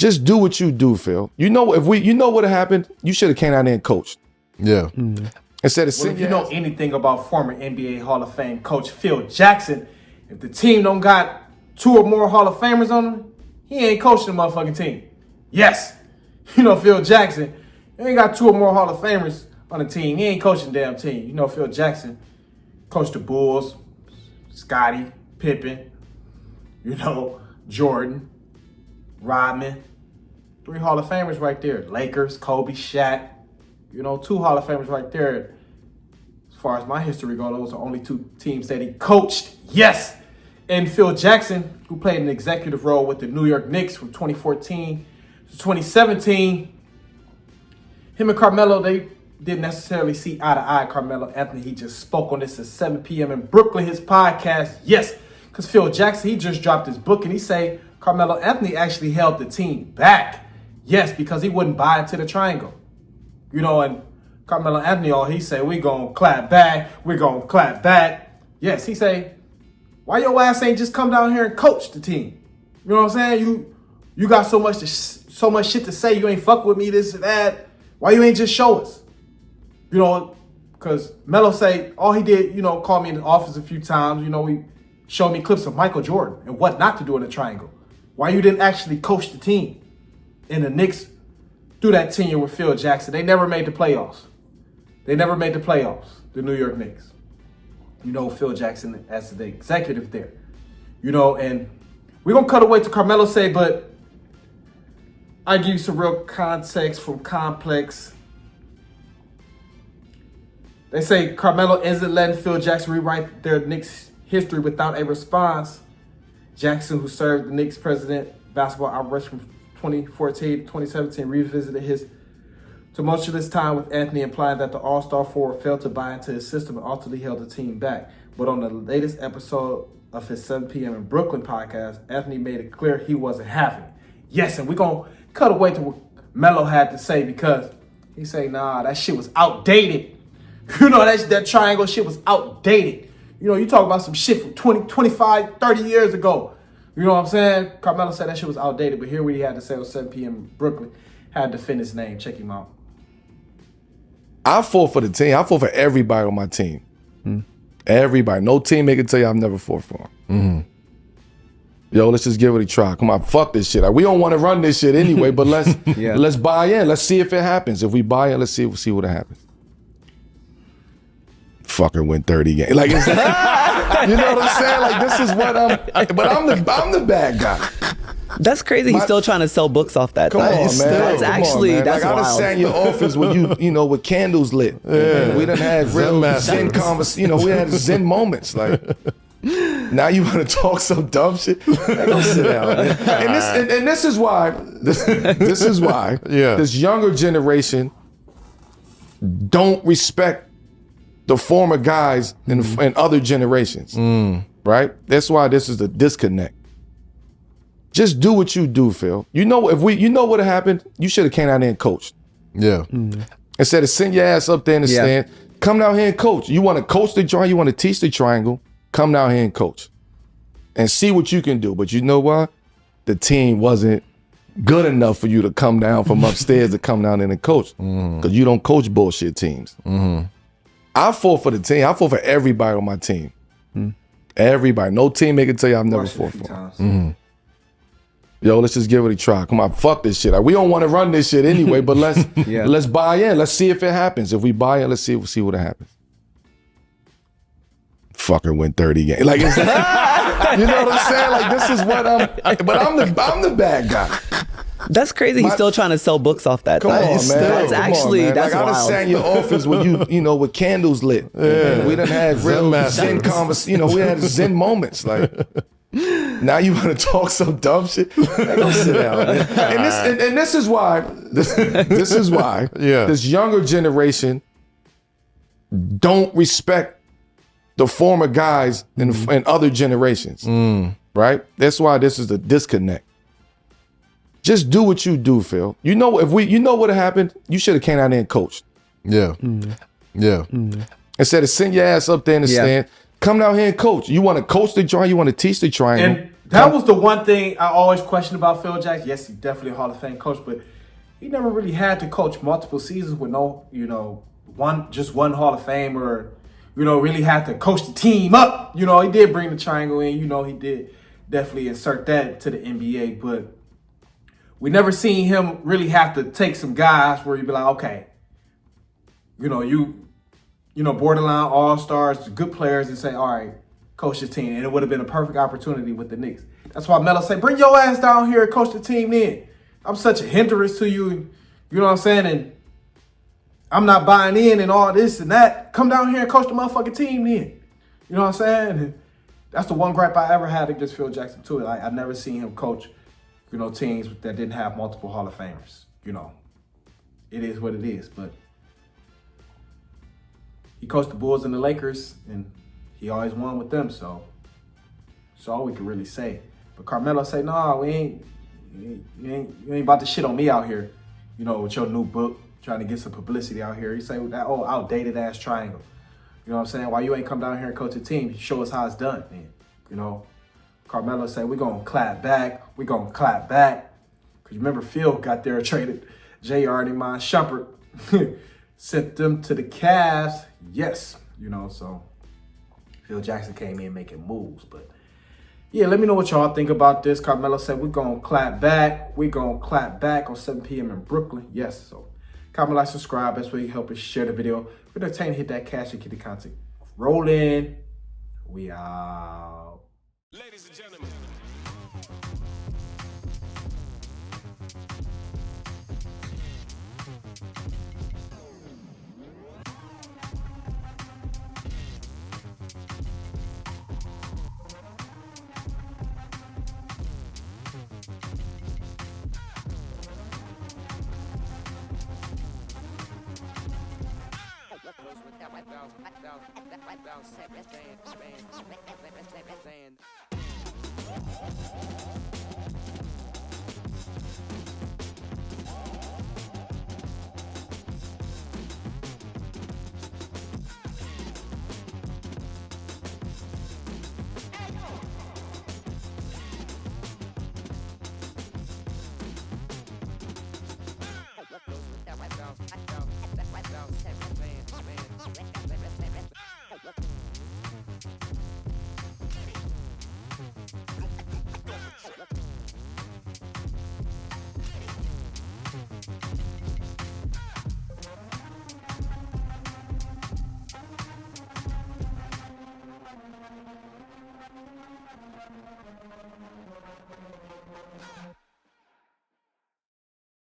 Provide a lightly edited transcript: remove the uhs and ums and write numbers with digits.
Just do what you do, Phil. You know what happened, you should have came out there and coached. Yeah. Instead of if you know anything about former NBA Hall of Fame coach Phil Jackson, if the team don't got 2 or more Hall of Famers on him, he ain't coaching the motherfucking team. Yes. You know Phil Jackson, he ain't got 2 or more Hall of Famers on the team. He ain't coaching the damn team. You know Phil Jackson coached the Bulls, Scottie, Pippen, Jordan, Rodman. 3 Hall of Famers right there. Lakers, Kobe, Shaq. 2 Hall of Famers right there. As far as my history goes, those are only 2 teams that he coached. Yes. And Phil Jackson, who played an executive role with the New York Knicks from 2014 to 2017. Him and Carmelo, they didn't necessarily see eye to eye. Carmelo Anthony, he just spoke on this at 7 p.m. in Brooklyn, his podcast. Yes, because Phil Jackson, he just dropped his book and he say Carmelo Anthony actually held the team back. Yes, because he wouldn't buy into the triangle. And Carmelo Anthony, he say, we gonna clap back. Yes, he say, why your ass ain't just come down here and coach the team? You know what I'm saying? You got so much shit to say. You ain't fuck with me, this and that. Why you ain't just show us? Because Melo say, all he did, call me in the office a few times. He showed me clips of Michael Jordan and what not to do in a triangle. Why you didn't actually coach the team? And the Knicks, through that tenure with Phil Jackson, they never made the playoffs. The New York Knicks. Phil Jackson as the executive there. And we're going to cut away to Carmelo say, but I give you some real context from Complex. They say Carmelo isn't letting Phil Jackson rewrite their Knicks history without a response. Jackson, who served the Knicks president basketball operation from 2014 to 2017, revisited his tumultuous time with Anthony, implying that the All-Star forward failed to buy into his system and ultimately held the team back. But on the latest episode of his 7 p.m. in Brooklyn podcast, Anthony made it clear he wasn't having it. Yes, and we're going to cut away to what Melo had to say, because he say, nah, that shit was outdated. That triangle shit was outdated. You talk about some shit from 20, 25, 30 years ago. You know what I'm saying? Carmelo said that shit was outdated, but here what he had to say on 7 p.m. in Brooklyn. Had to defend his name. Check him out. I fought for the team. I fought for everybody on my team. Everybody. No teammate can tell you I've never fought for him. Yo, let's just give it a try. Come on, fuck this shit. We don't want to run this shit anyway, but let's buy in. Let's see if it happens. If we buy in, let's see what happens. Fucker win 30 games. Like, it's, you know what I'm saying? Like, this is what but I'm the bad guy. That's crazy. He's still trying to sell books off that. Come on, man. That's actually, that's like, wild. I done sat in your office with you, with candles lit. And we done had real Zen conversations. We had Zen moments. Like, now you want to talk some dumb shit? Go sit down, man. And this is why. This is why. Yeah. This younger generation don't respect the former guys in other generations. Right? That's why this is the disconnect. Just do what you do, Phil. You know what happened, you should have came out there and coached. Yeah. Instead of send your ass up there in the stand, come down here and coach. You want to coach the triangle, you want to teach the triangle, come down here and coach. And see what you can do. But you know what? The team wasn't good enough for you to come down from upstairs to come down in and coach. Because you don't coach bullshit teams. I fought for the team. I fought for everybody on my team. Everybody. No teammate can tell you I've never fought for. Yo, let's just give it a try. Come on, fuck this shit. We don't want to run this shit anyway, but let's buy in. Let's see if it happens. If we buy in, let's see what happens. Fucker win 30 games. Like, it's, you know what I'm saying? Like, this is what but I'm the bad guy. That's crazy. He's still trying to sell books off that. Come on, man. That's actually, that's like, wild. I done sat in your office with with candles lit. And we done had real Zen conversations. We had Zen moments. Like, now you want to talk some dumb shit? Go sit down, man. And this is why. This is why. This younger generation don't respect the former guys in other generations. Right? That's why this is the disconnect. Just do what you do, Phil. You know what happened, you should have came out there and coached. Yeah. Instead of send your ass up there in the stand, come down here and coach. You want to coach the triangle, you want to teach the triangle, That was the one thing I always questioned about Phil Jackson. Yes, he's definitely a Hall of Fame coach, but he never really had to coach multiple seasons with no, just one Hall of Fame, or, really had to coach the team up. He did bring the triangle in. He did definitely insert that to the NBA, but we never seen him really have to take some guys where you'd be like, okay, borderline all-stars, good players, and say, all right, coach the team. And it would have been a perfect opportunity with the Knicks. That's why Melo said, bring your ass down here and coach the team then. I'm such a hindrance to you, you know what I'm saying? And I'm not buying in and all this and that. Come down here and coach the motherfucking team then. You know what I'm saying? And that's the one gripe I ever had against Phil Jackson too. I've never seen him coach, teams that didn't have multiple Hall of Famers. It is what it is. But he coached the Bulls and the Lakers, and he always won with them, so that's all we could really say. But Carmelo say, no, you ain't about to shit on me out here, with your new book, trying to get some publicity out here. He say, with that old outdated ass triangle. You know what I'm saying? Why you ain't come down here and coach a team? Show us how it's done, man. Carmelo say, we're going to clap back. We're going to clap back. Because remember, Phil got there and traded J.R. and Iman Shumpert. Sent them to the Cavs. Yes, so Phil Jackson came in making moves. But yeah, let me know what y'all think about this. Carmelo said, we're going to clap back. We're going to clap back on 7 p.m. in Brooklyn. Yes, so comment, like, subscribe. Best way you can help us share the video. If you're entertained, hit that cash and get the content rolling. We out. Ladies and gentlemen. Bounce,